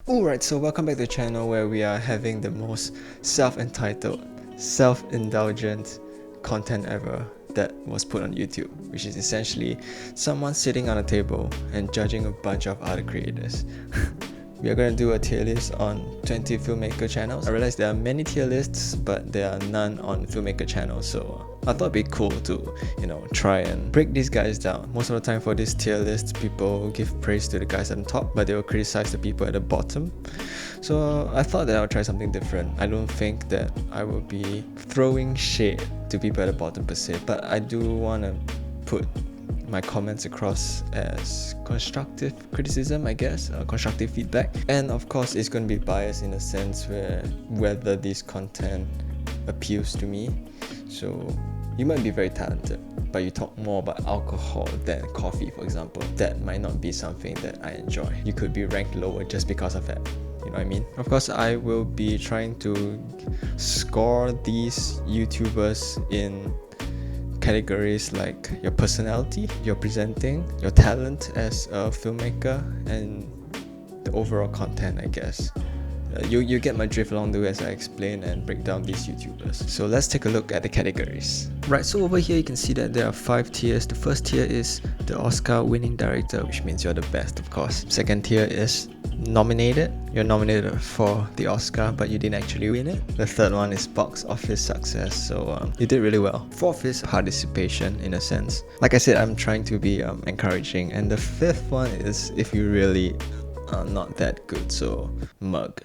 Alright, so welcome back to the channel where we are having the most self-entitled, self-indulgent content ever that was put on YouTube, which is essentially someone sitting on a table and judging a bunch of other creators. We are going to do a tier list on 20 filmmaker channels. I realize there are many tier lists, but there are none on filmmaker channels, so I thought it'd be cool to, try and break these guys down. Most of the time for this tier list, people give praise to the guys at the top, but they will criticize the people at the bottom. So I thought that I would try something different. I don't think that I will be throwing shade to people at the bottom per se, but I do want to put my comments across as constructive criticism, I guess, constructive feedback. And of course, it's going to be biased in a sense where whether this content appeals to me. So you might be very talented, but you talk more about alcohol than coffee, for example. That might not be something that I enjoy. You could be ranked lower just because of that. You know what I mean? Of course, I will be trying to score these YouTubers in categories like your personality, your presenting, your talent as a filmmaker, and the overall content, I guess. You get my drift along the way as I explain and break down these YouTubers. So let's take a look at the categories. Right, so over here you can see that there are 5 tiers. The first tier is the Oscar winning director, which means you're the best, of course. Second tier is nominated. You're nominated for the Oscar, but you didn't actually win it. The third one is box office success, so you did really well. Fourth is participation, in a sense. Like I said, I'm trying to be encouraging. And the fifth one is if you really are not that good, so mug.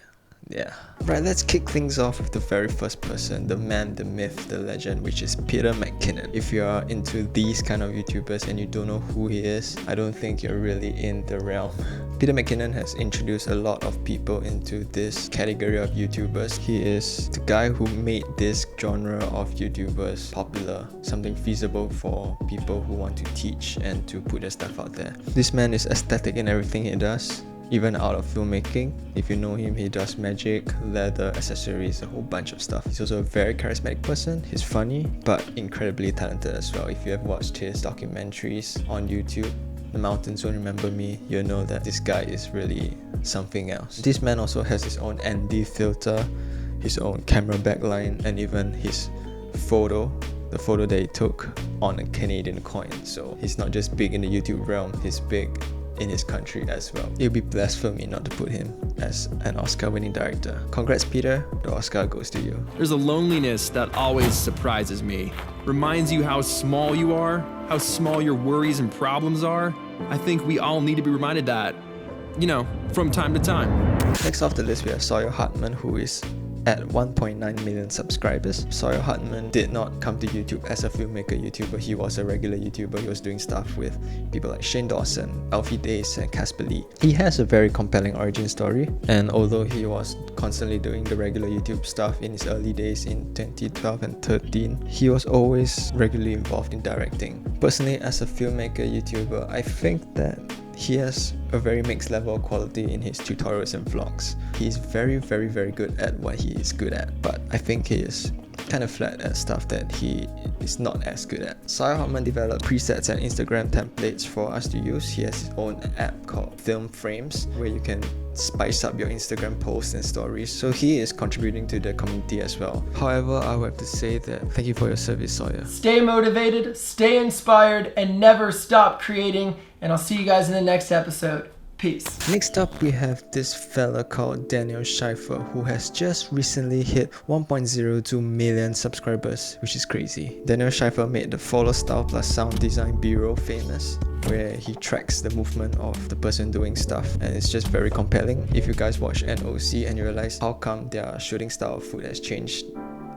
Yeah. Right, let's kick things off with the very first person, the man, the myth, the legend, which is Peter McKinnon. If you are into these kind of YouTubers and you don't know who he is, I don't think you're really in the realm. Peter McKinnon has introduced a lot of people into this category of YouTubers. He is the guy who made this genre of YouTubers popular, something feasible for people who want to teach and to put their stuff out there. This man is aesthetic in everything he does. Even out of filmmaking. If you know him, he does magic, leather, accessories, a whole bunch of stuff. He's also a very charismatic person. He's funny, but incredibly talented as well. If you have watched his documentaries on YouTube, The Mountains Won't Remember Me, you'll know that this guy is really something else. This man also has his own ND filter, his own camera backline, and even his photo, the photo that he took on a Canadian coin. So he's not just big in the YouTube realm, he's big in his country as well. It would be blasphemy not to put him as an Oscar-winning director. Congrats, Peter. The Oscar goes to you. There's a loneliness that always surprises me. Reminds you how small you are, how small your worries and problems are. I think we all need to be reminded that, from time to time. Next off the list, we have Sawyer Hartman, who is at 1.9 million subscribers. Sawyer Hartman did not come to YouTube as a filmmaker YouTuber. He was a regular YouTuber. He was doing stuff with people like Shane Dawson, Alfie Days, and Casper Lee. He has a very compelling origin story, and although he was constantly doing the regular YouTube stuff in his early days in 2012 and 13, he was always regularly involved in directing. Personally, as a filmmaker YouTuber, I think that he has a very mixed level of quality in his tutorials and vlogs. He's very, very, very good at what he is good at, but I think he is kind of flat at stuff that he is not as good at. Sawyer Hartman developed presets and Instagram templates for us to use. He has his own app called Film Frames, where you can spice up your Instagram posts and stories, so he is contributing to the community as well. However, I would have to say that thank you for your service, Sawyer. Stay motivated, stay inspired, and never stop creating, and I'll see you guys in the next episode. Peace. Next up, we have this fella called Daniel Schafer, who has just recently hit 1.02 million subscribers, which is crazy. Daniel Schafer made the Follow Style plus Sound Design B-roll famous, where he tracks the movement of the person doing stuff, and it's just very compelling. If you guys watch NOC and you realize how come their shooting style of food has changed,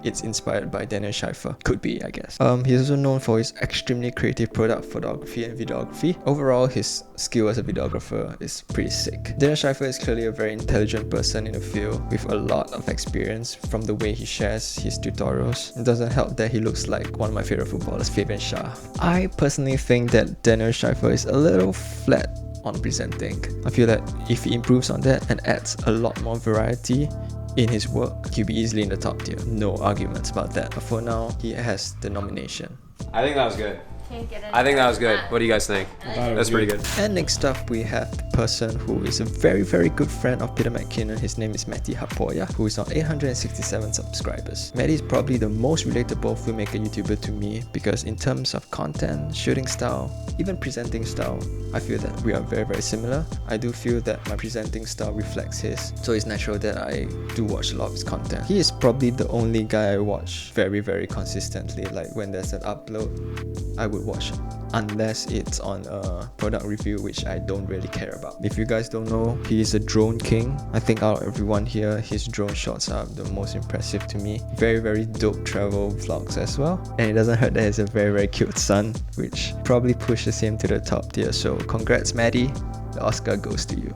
it's inspired by Daniel Schafer. Could be, I guess. He's also known for his extremely creative product photography and videography. Overall, his skill as a videographer is pretty sick. Daniel Schafer is clearly a very intelligent person in the field with a lot of experience from the way he shares his tutorials. It doesn't help that he looks like one of my favorite footballers, Fabian Schär. I personally think that Daniel Schafer is a little flat on presenting. I feel that if he improves on that and adds a lot more variety in his work, he'll be easily in the top tier. No arguments about that. But for now, he has the nomination. I think that was good. Can't get I think that was good. that. What do you guys think? That's pretty good. And next up, we have the person who is a very, very good friend of Peter McKinnon. His name is Matty Hapoya, who is on 867 subscribers. Matty is probably the most relatable filmmaker YouTuber to me because in terms of content, shooting style, even presenting style, I feel that we are very, very similar. I do feel that my presenting style reflects his, so it's natural that I do watch a lot of his content. He is probably the only guy I watch very, very consistently. Like when there's an upload, I would watch unless it's on a product review, which I don't really care about. If you guys don't know, he is a drone king. I think out of everyone here, his drone shots are the most impressive to me. Very, very dope travel vlogs as well. And it doesn't hurt that he has a very, very cute son, which probably pushes him to the top tier. So congrats, Maddie. The Oscar goes to you.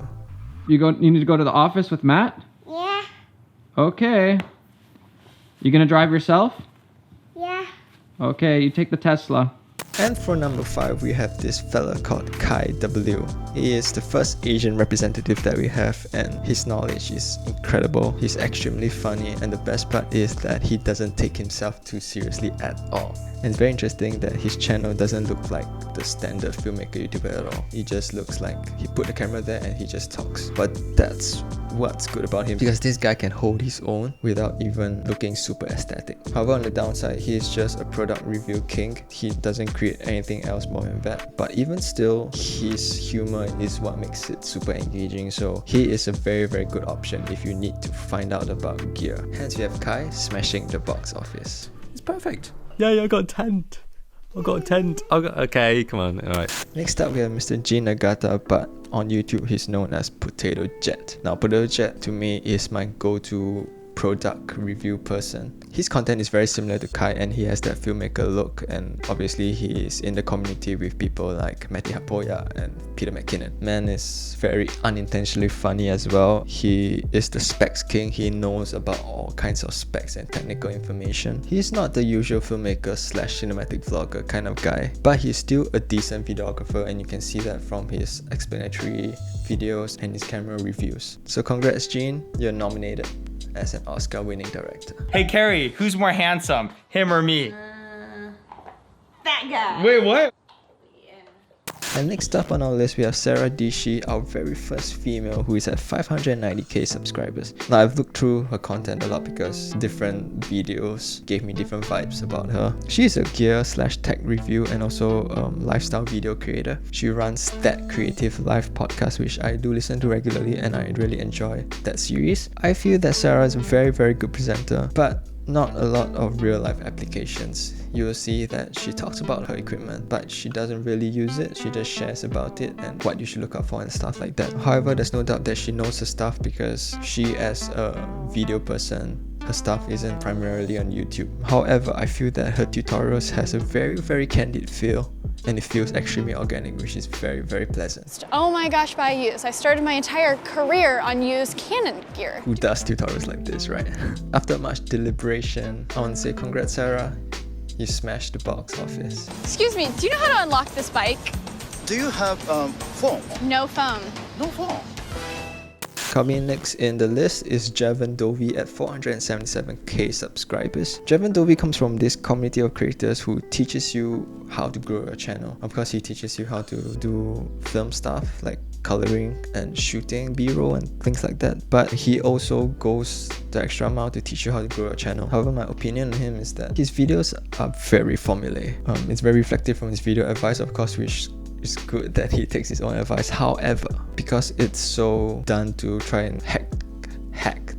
You need to go to the office with Matt? Yeah. Okay. You gonna drive yourself? Yeah. Okay, you take the Tesla. And for number 5, we have this fella called Kai W. He is the first Asian representative that we have, and his knowledge is incredible. He's extremely funny, and the best part is that he doesn't take himself too seriously at all. And it's very interesting that his channel doesn't look like the standard filmmaker YouTuber at all. He just looks like he put the camera there and he just talks. But that's what's good about him, because this guy can hold his own without even looking super aesthetic. However, on the downside, he is just a product review king. He doesn't create anything else more than that. But even still, his humor is what makes it super engaging. So he is a very, very good option if you need to find out about gear. Hence, we have Kai smashing the box office. It's perfect. Yeah, I got a tent. Okay, come on. All right. Next up, we have Mr. G Nagata, but on YouTube, he's known as Potato Jett. Now, Potato Jett to me is my go-to product review person. His content is very similar to Kai, and he has that filmmaker look, and obviously he is in the community with people like Matty Hapoya and Peter McKinnon. Man is very unintentionally funny as well. He is the specs king. He knows about all kinds of specs and technical information. He's not the usual filmmaker slash cinematic vlogger kind of guy, but he's still a decent videographer, and you can see that from his explanatory videos and his camera reviews. So congrats, Gene, you're nominated as an Oscar-winning director. Hey Carrie, who's more handsome, him or me? That guy. Wait, what? And next up on our list, we have Sara Dietschy, our very first female, who is at 590k subscribers. Now, I've looked through her content a lot because different videos gave me different vibes about her. She is a gear slash tech review and also lifestyle video creator. She runs That Creative Life podcast, which I do listen to regularly, and I really enjoy that series. I feel that Sarah is a very, very good presenter, but not a lot of real life applications. You will see that she talks about her equipment, but she doesn't really use it. She just shares about it and what you should look out for and stuff like that. However, there's no doubt that she knows her stuff because she, as a video person, her stuff isn't primarily on YouTube. However, I feel that her tutorials has a very, very candid feel, and it feels extremely organic, which is very, very pleasant. Oh my gosh, by use. I started my entire career on used Canon gear. Who does tutorials like this, right? After much deliberation, I want to say congrats, Sarah. You smashed the box office. Excuse me, do you know how to unlock this bike? Do you have phone? No phone. No phone. Coming next in the list is Dobie at 477k subscribers. Dobie comes from this community of creators who teaches you how to grow your channel. Of course, he teaches you how to do film stuff like coloring and shooting B-roll and things like that, but he also goes the extra mile to teach you how to grow your channel. However, my opinion on him is that his videos are very formulaic. It's very reflective from his video advice, of course, which it's good that he takes his own advice. However, because it's so done to try and hack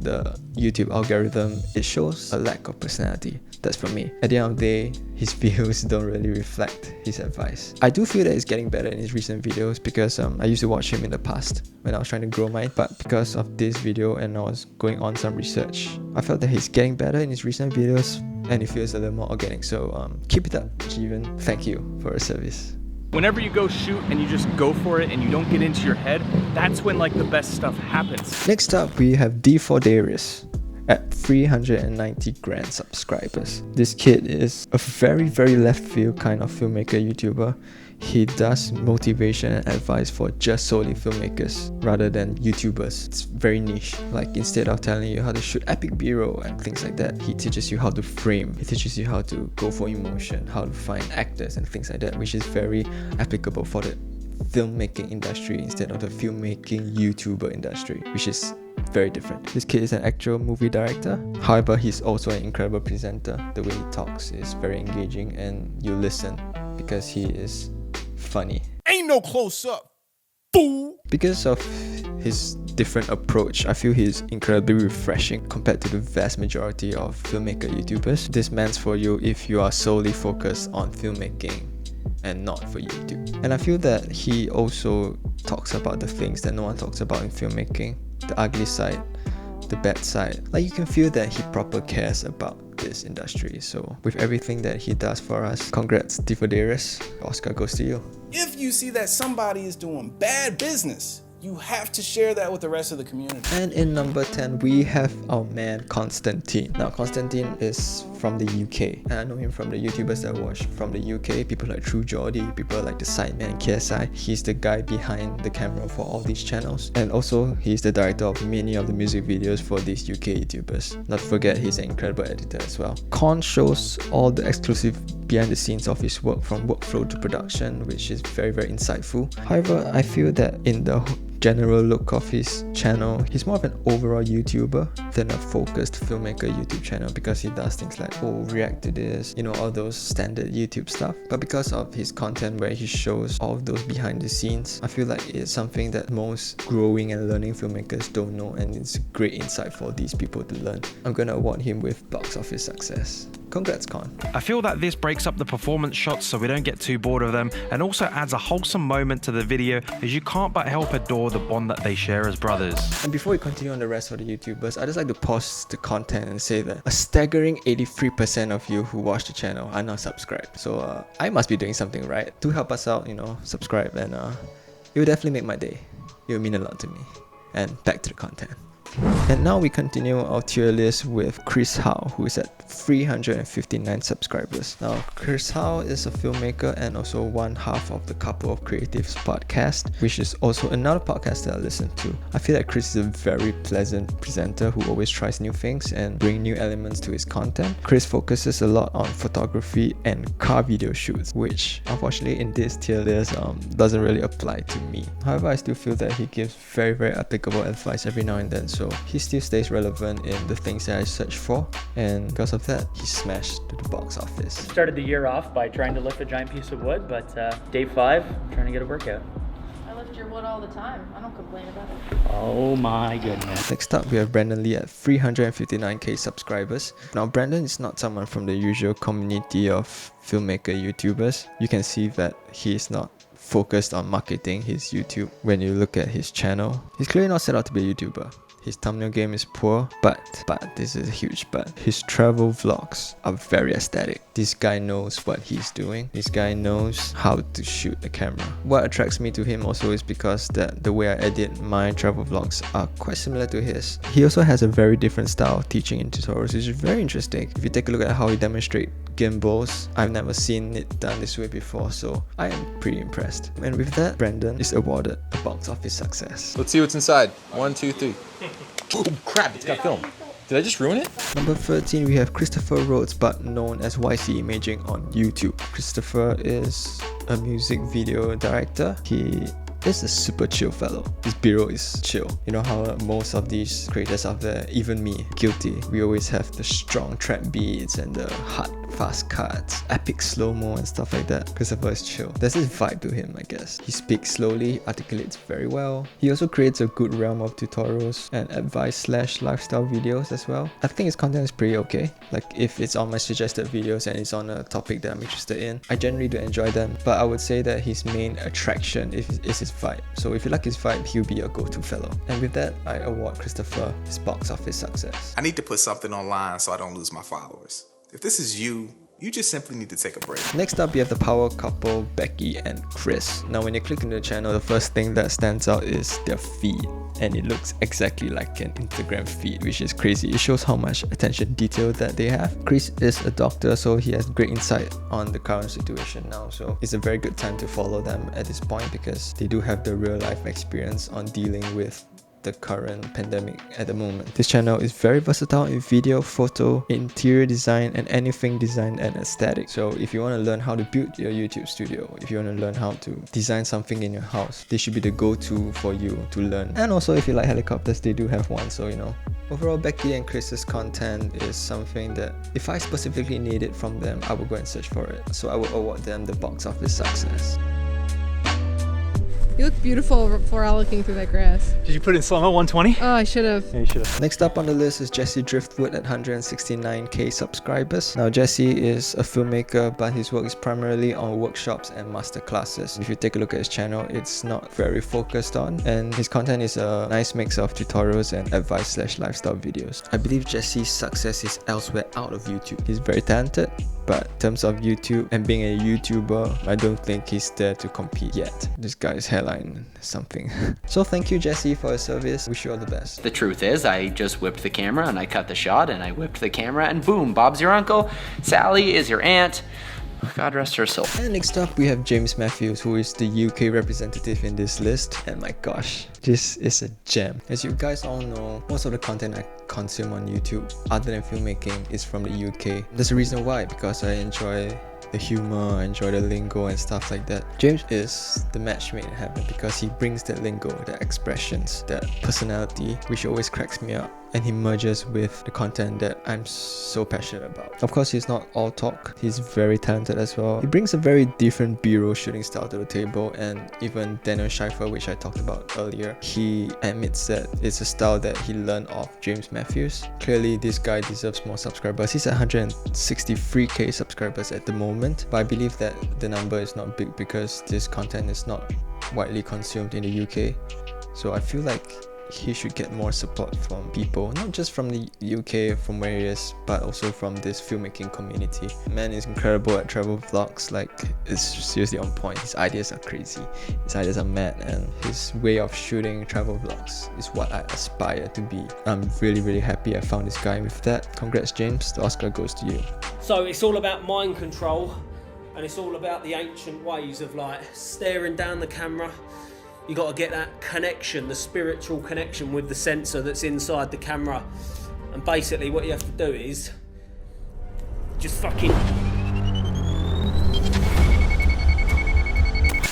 the YouTube algorithm, it shows a lack of personality. That's for me. At the end of the day, his views don't really reflect his advice. I do feel that he's getting better in his recent videos because I used to watch him in the past when I was trying to grow mine, but because of this video and I was going on some research, I felt that he's getting better in his recent videos and it feels a little more organic. So keep it up, Jeevan. Thank you for your service. Whenever you go shoot and you just go for it and you don't get into your head, that's when like the best stuff happens. Next up, we have D4 Darius at 390 grand subscribers. This kid is a very, very left field kind of filmmaker YouTuber. he does motivation and advice for just solely filmmakers rather than YouTubers. It's very niche. Like, instead of telling you how to shoot epic B-roll and things like that, he teaches you how to frame, he teaches you how to go for emotion, how to find actors and things like that, which is very applicable for the filmmaking industry instead of the filmmaking YouTuber industry, which is very different. This kid is an actual movie director. However, he's also an incredible presenter. The way he talks is very engaging and you listen because he is funny. Ain't no close up, fool! Because of his different approach, I feel he's incredibly refreshing compared to the vast majority of filmmaker YouTubers. This man's for you if you are solely focused on filmmaking and not for YouTube. And I feel that he also talks about the things that no one talks about in filmmaking, the ugly side, the bad side. Like, you can feel that he proper cares about this industry. So with everything that he does for us, congrats Darius. Oscar goes to you. If you see that somebody is doing bad business, you have to share that with the rest of the community. And in number 10, we have our man Constantine. Now, Constantine is from the UK, and I know him from the YouTubers that I watch from the UK, people like True Geordie, people like the Sideman KSI. He's the guy behind the camera for all these channels, and also he's the director of many of the music videos for these UK YouTubers. Not to forget, he's an incredible editor as well. Con shows all the exclusive behind the scenes of his work, from workflow to production, which is very, very insightful. However, I feel that in the general look of his channel, he's more of an overall YouTuber than a focused filmmaker YouTube channel, because he does things like, oh, react to this, you know, all those standard YouTube stuff. But because of his content where he shows all of those behind the scenes, I feel like it's something that most growing and learning filmmakers don't know, and it's a great insight for these people to learn. I'm gonna award him with box office success. Congrats, Con. I feel that this breaks up the performance shots so we don't get too bored of them, and also adds a wholesome moment to the video, as you can't but help adore the bond that they share as brothers. And before we continue on the rest of the YouTubers, I'd just like to pause the content and say that a staggering 83% of you who watch the channel are not subscribed. So I must be doing something right. Do help us out, you know, subscribe, and it will definitely make my day. It will mean a lot to me. And back to the content. And now we continue our tier list with Chris Howe, who is at 359 subscribers. Now, Chris Howe is a filmmaker and also one half of the Couple of Creatives podcast, which is also another podcast that I listen to. I feel like Chris is a very pleasant presenter who always tries new things and bring new elements to his content. Chris focuses a lot on photography and car video shoots, which unfortunately in this tier list doesn't really apply to me. However, I still feel that he gives very, very applicable advice every now and then, so he still stays relevant in the things that I search for, and because of that, he smashed to the box office. Started the year off by trying to lift a giant piece of wood, but day 5, I'm trying to get a workout. I lift your wood all the time. I don't complain about it. Oh my goodness. Next up, we have Brandon Lee at 359k subscribers. Now, Brandon is not someone from the usual community of filmmaker YouTubers. You can see that he is not focused on marketing his YouTube when you look at his channel. He's clearly not set out to be a YouTuber. His thumbnail game is poor, but this is a huge but. His travel vlogs are very aesthetic. This guy knows what he's doing. This guy knows how to shoot the camera. What attracts me to him also is because that the way I edit my travel vlogs are quite similar to his. He also has a very different style of teaching in tutorials, which is very interesting. If you take a look at how he demonstrates gimbals, I've never seen it done this way before, so I am pretty impressed. And with that, Brandon is awarded a box office success. Let's see what's inside. 1, 2, 3. Oh crap, it's got film. Did I just ruin it? Number 13, we have Christopher Rhodes, but known as YC Imaging on YouTube. Christopher is a music video director. He is a super chill fellow. His B-roll is chill. You know how most of these creators out there, even me, guilty, we always have the strong trap beats and the hard fast cuts, epic slow-mo and stuff like that. Christopher is chill. There's this vibe to him, I guess. He speaks slowly, articulates very well. He also creates a good realm of tutorials and advice/lifestyle videos as well. I think his content is pretty okay. Like, if it's on my suggested videos and it's on a topic that I'm interested in, I generally do enjoy them, but I would say that his main attraction is his vibe. So if you like his vibe, he'll be your go-to fellow. And with that, I award Christopher his box office success. I need to put something online so I don't lose my followers. If this is you, You just simply need to take a break. Next up, you have the power couple Becky and Chris. Now when you click into the channel, the first thing that stands out is their feed, and it looks exactly like an Instagram feed, which is crazy. It shows how much attention detail that they have. Chris is a doctor, so he has great insight on the current situation now, so it's a very good time to follow them at this point because they do have the real life experience on dealing with the current pandemic at the moment. This channel is very versatile in video, photo, interior design, and anything design and aesthetic. So if you want to learn how to build your YouTube studio, if you want to learn how to design something in your house, this should be the go-to for you to learn. And also if you like helicopters, they do have one, so you know. Overall, Becky and Chris's content is something that if I specifically need it from them, I will go and search for it. So I will award them the box office success. You look beautiful while looking through that grass. Did you put in slow-mo 120? Oh, I should have. Yeah, you should have. Next up on the list is Jesse Driftwood at 169k subscribers. Now Jesse is a filmmaker, but his work is primarily on workshops and masterclasses. If you take a look at his channel, it's not very focused on, and his content is a nice mix of tutorials and advice/lifestyle videos. I believe Jesse's success is elsewhere out of YouTube. He's very talented, but in terms of YouTube and being a YouTuber, I don't think he's there to compete yet. This guy's hairline is something. So thank you Jesse for your service. Wish you all the best. The truth is, I just whipped the camera and I cut the shot and I whipped the camera and boom, Bob's your uncle, Sally is your aunt. God rest her soul. And next up we have James Matthews, who is the UK representative in this list, and my gosh, this is a gem. As you guys all know, most of the content I consume on YouTube other than filmmaking is from the UK. There's a reason why, because I enjoy the humor, I enjoy the lingo and stuff like that. James is the match made in heaven because he brings that lingo, that expressions, that personality, which always cracks me up, and he merges with the content that I'm so passionate about. Of course, he's not all talk, he's very talented as well. He brings a very different B-roll shooting style to the table, and even Daniel Schafer, which I talked about earlier, he admits that it's a style that he learned off James Matthews. Clearly, this guy deserves more subscribers. He's at 163k subscribers at the moment, but I believe that the number is not big because this content is not widely consumed in the UK. So I feel like he should get more support from people, not just from the UK, from where he is, but also from this filmmaking community. Man is incredible at travel vlogs, like it's seriously on point. His ideas are crazy, his ideas are mad, and his way of shooting travel vlogs is what I aspire to be. I'm really happy I found this guy. With that, congrats James, the Oscar goes to you. So it's all about mind control, and it's all about the ancient ways of like staring down the camera. You got to get that connection, the spiritual connection with the sensor that's inside the camera. And basically what you have to do is just fucking...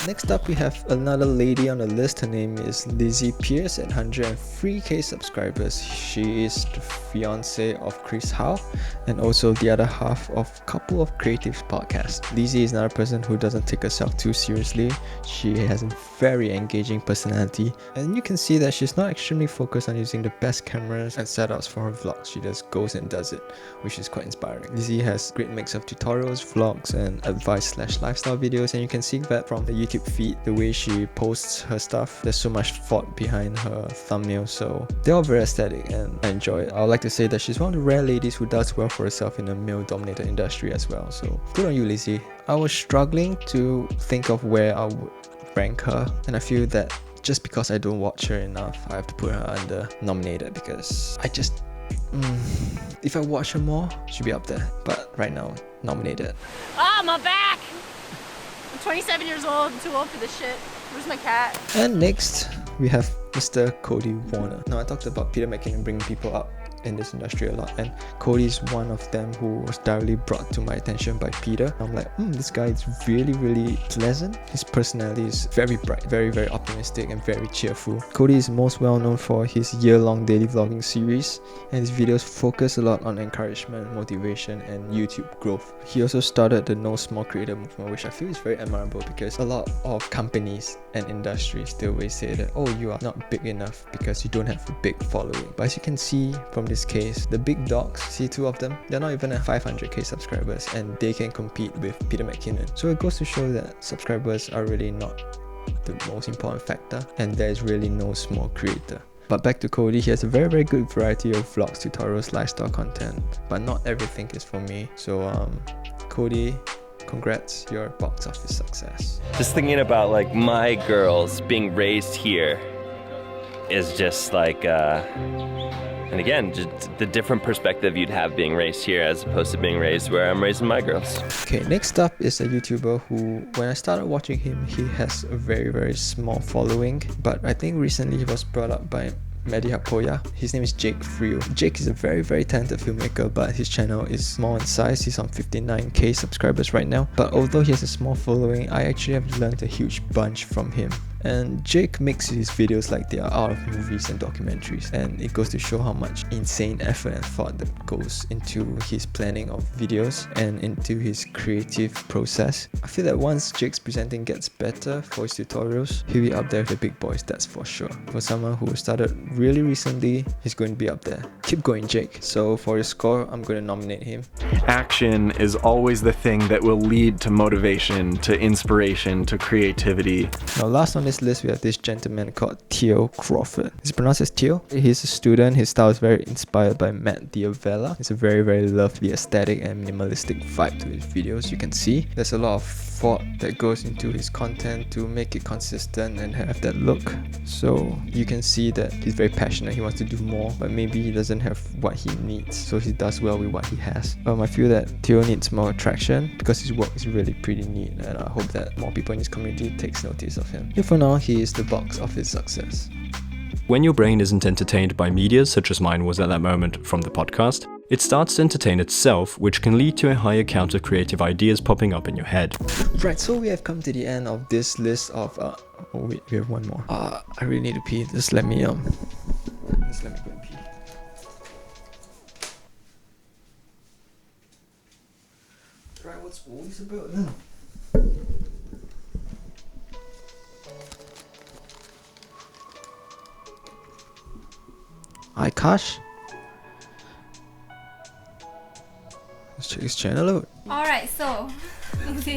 Next up we have another lady on the list. Her name is Lizzie Pearson at 103k subscribers. She is the fiance of Chris Howe and also the other half of Couple of Creatives podcast. Lizzie is another person who doesn't take herself too seriously. She has a very engaging personality, and you can see that she's not extremely focused on using the best cameras and setups for her vlogs. She just goes and does it, which is quite inspiring. Lizzie has a great mix of tutorials, vlogs, and advice/lifestyle videos, and you can see that from the YouTube feed, the way she posts her stuff. There's so much thought behind her thumbnail, so they're all very aesthetic and I enjoy it. I would like to say that she's one of the rare ladies who does well for herself in a male-dominated industry as well, so good on you Lizzie. I was struggling to think of where I would rank her, and I feel that just because I don't watch her enough, I have to put her under nominated, because I just if I watch her more, she'll be up there, but right now, nominated. Ah, my back! I'm 27 years old, I'm too old for this shit. Where's my cat? And next, we have Mr. Cody Warner. Now, I talked about Peter McKinnon bringing people up in this industry a lot, and Cody is one of them who was directly brought to my attention by Peter. I'm like, this guy is really pleasant. His personality is very bright, very optimistic, and very cheerful. Cody is most well known for his year-long daily vlogging series, and his videos focus a lot on encouragement, motivation, and YouTube growth. He also started the No Small Creator movement, which I feel is very admirable, because a lot of companies and industries still always say that, oh, you are not big enough because you don't have a big following. But as you can see from this case, the big dogs, see two of them, they're not even at 500k subscribers, and they can compete with Peter McKinnon. So it goes to show that subscribers are really not the most important factor, and there's really no small creator. But back to Cody, he has a very good variety of vlogs, tutorials, lifestyle content, but not everything is for me. So Cody, congrats, your box office success. Just thinking about like my girls being raised here is just like and again, just the different perspective you'd have being raised here as opposed to being raised where I'm raising my girls. Okay, next up is a YouTuber who, when I started watching him, he has a very small following, but I think recently he was brought up by Medihapoya. His name is Jake Friel. Jake is a very talented filmmaker, but his channel is small in size. He's on 59k subscribers right now. But although he has a small following, I actually have learned a huge bunch from him. And Jake makes his videos like they are out of movies and documentaries, and it goes to show how much insane effort and thought that goes into his planning of videos and into his creative process. I feel that once Jake's presenting gets better for his tutorials, he'll be up there with the big boys, that's for sure. For someone who started really recently, he's going to be up there. Keep going, Jake. So for your score, I'm going to nominate him. Action is always the thing that will lead to motivation, to inspiration, to creativity. Now last on this list, we have this gentleman called Theo Crawford. Is it pronounced as Theo? He's a student. His style is very inspired by Matt Diavella. It's a very lovely aesthetic and minimalistic vibe to his videos. You can see there's a lot of thought that goes into his content to make it consistent and have that look. So you can see that he's very passionate. He wants to do more, but maybe he doesn't have what he needs, so he does well with what he has. I feel that Theo needs more traction because his work is really pretty neat, and I hope that more people in his community takes notice of him. And for now, he is the box office success. When your brain isn't entertained by media, such as mine was at that moment from the podcast, it starts to entertain itself, which can lead to a higher count of creative ideas popping up in your head. Right, so we have come to the end of this list of oh wait, we have one more. I really need to pee. Just let me go and pee. Right, what's all this about then? iCASHH? Let's check his channel out. Alright, so. It's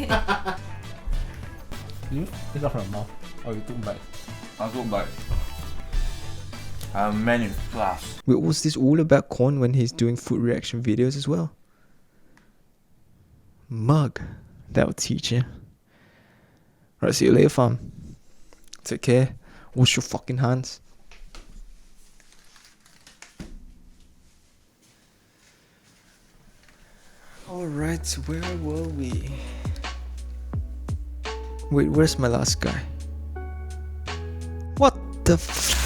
not from mouth. Oh, you took bite. I took bite. Man in class. Wait, what's this all about Corn when he's doing food reaction videos as well? Mug. That'll teach you. Right, see you later, fam. Take care. Wash your fucking hands. Alright, where were we? Wait, where's my last guy? What the f...